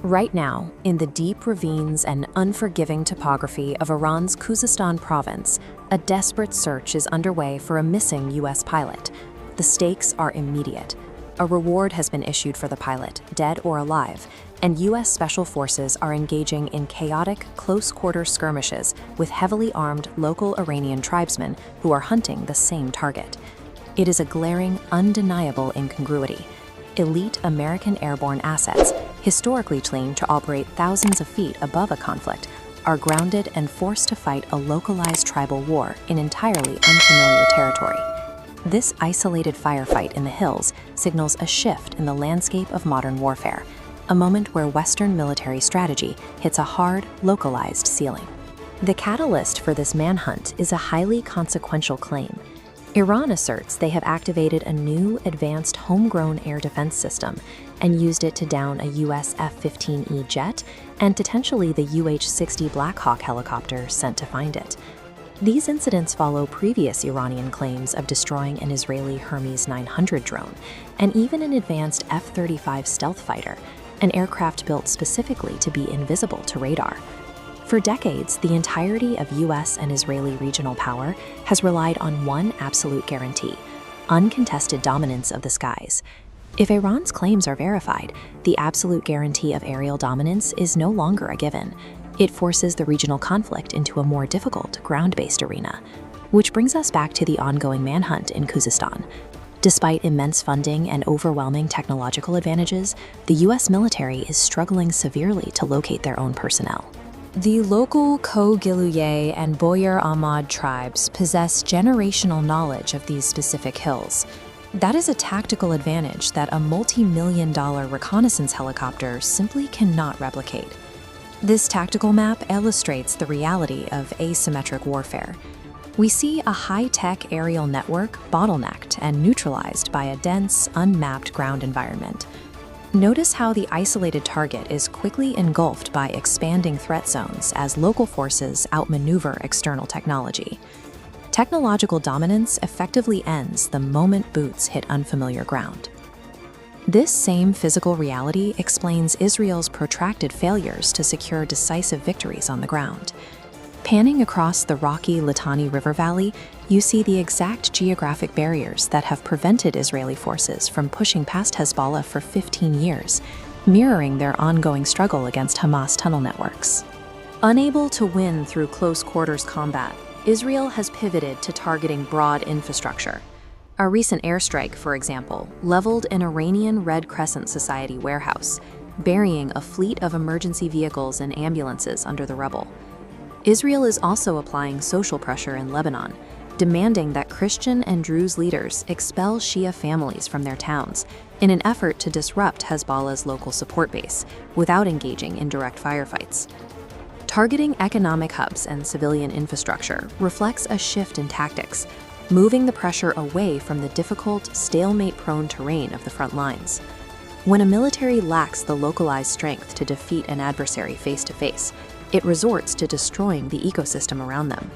Right now, in the deep ravines and unforgiving topography of Iran's Khuzestan province, a desperate search is underway for a missing U.S. pilot. The stakes are immediate. A reward has been issued for the pilot, dead or alive, and U.S. Special Forces are engaging in chaotic, close-quarter skirmishes with heavily armed local Iranian tribesmen who are hunting the same target. It is a glaring, undeniable incongruity. Elite American airborne assets, historically trained to operate thousands of feet above a conflict, are grounded and forced to fight a localized tribal war in entirely unfamiliar territory. This isolated firefight in the hills signals a shift in the landscape of modern warfare, a moment where Western military strategy hits a hard, localized ceiling. The catalyst for this manhunt is a highly consequential claim. Iran asserts they have activated a new, advanced homegrown air defense system and used it to down a U.S. F-15E jet and potentially the UH-60 Black Hawk helicopter sent to find it. These incidents follow previous Iranian claims of destroying an Israeli Hermes 900 drone and even an advanced F-35 stealth fighter, an aircraft built specifically to be invisible to radar. For decades, the entirety of U.S. and Israeli regional power has relied on one absolute guarantee: uncontested dominance of the skies. If Iran's claims are verified, the absolute guarantee of aerial dominance is no longer a given. It forces the regional conflict into a more difficult, ground-based arena. Which brings us back to the ongoing manhunt in Khuzestan. Despite immense funding and overwhelming technological advantages, the U.S. military is struggling severely to locate their own personnel. The local Ko-Giluye and Boyer Ahmad tribes possess generational knowledge of these specific hills. That is a tactical advantage that a multi-million-dollar reconnaissance helicopter simply cannot replicate. This tactical map illustrates the reality of asymmetric warfare. We see a high-tech aerial network bottlenecked and neutralized by a dense, unmapped ground environment. Notice how the isolated target is quickly engulfed by expanding threat zones as local forces outmaneuver external technology. Technological dominance effectively ends the moment boots hit unfamiliar ground. This same physical reality explains Israel's protracted failures to secure decisive victories on the ground. Panning across the rocky Litani River Valley, you see the exact geographic barriers that have prevented Israeli forces from pushing past Hezbollah for 15 years, mirroring their ongoing struggle against Hamas tunnel networks. Unable to win through close-quarters combat, Israel has pivoted to targeting broad infrastructure. A recent airstrike, for example, leveled an Iranian Red Crescent Society warehouse, burying a fleet of emergency vehicles and ambulances under the rubble. Israel is also applying social pressure in Lebanon, demanding that Christian and Druze leaders expel Shia families from their towns in an effort to disrupt Hezbollah's local support base without engaging in direct firefights. Targeting economic hubs and civilian infrastructure reflects a shift in tactics, moving the pressure away from the difficult, stalemate-prone terrain of the front lines. When a military lacks the localized strength to defeat an adversary face-to-face, it resorts to destroying the ecosystem around them.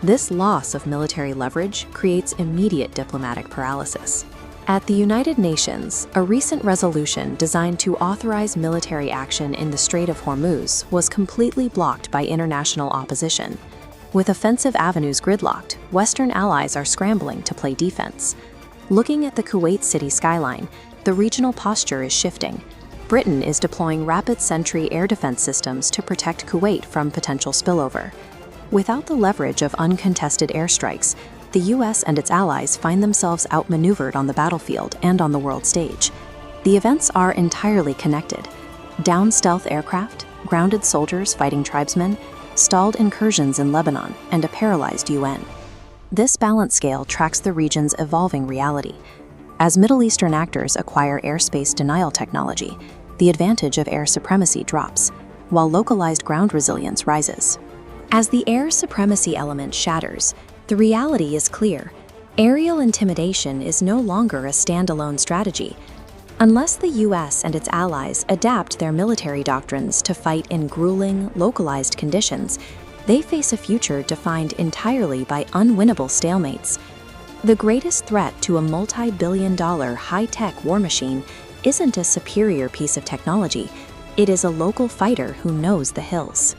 This loss of military leverage creates immediate diplomatic paralysis. At the United Nations, a recent resolution designed to authorize military action in the Strait of Hormuz was completely blocked by international opposition. With offensive avenues gridlocked, Western allies are scrambling to play defense. Looking at the Kuwait city skyline, the regional posture is shifting. Britain is deploying rapid sentry air defense systems to protect Kuwait from potential spillover. Without the leverage of uncontested airstrikes, the U.S. and its allies find themselves outmaneuvered on the battlefield and on the world stage. The events are entirely connected. Downed stealth aircraft, grounded soldiers fighting tribesmen, stalled incursions in Lebanon, and a paralyzed UN. This balance scale tracks the region's evolving reality. As Middle Eastern actors acquire airspace denial technology, the advantage of air supremacy drops, while localized ground resilience rises. As the air supremacy element shatters, the reality is clear. Aerial intimidation is no longer a standalone strategy. Unless the U.S. and its allies adapt their military doctrines to fight in grueling, localized conditions, they face a future defined entirely by unwinnable stalemates. The greatest threat to a multi-billion-dollar high-tech war machine isn't a superior piece of technology, It is a local fighter who knows the hills.